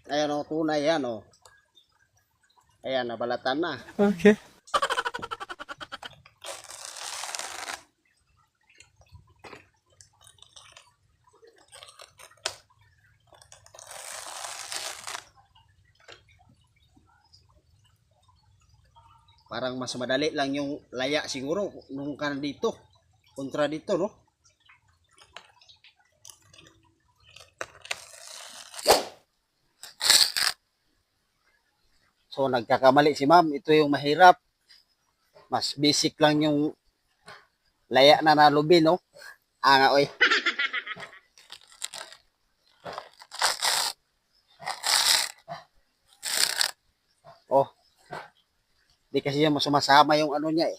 Ayan o, tunay yan o. Ayan, nabalatan na. Okay. Parang mas madali lang yung laya siguro nung kan dito. Kontra dito, no? So, nagkakamali si ma'am. Ito yung mahirap. Mas basic lang yung laya na nalubi, no? Anga, oy. Oh, di kasi yung sumasama yung ano niya eh.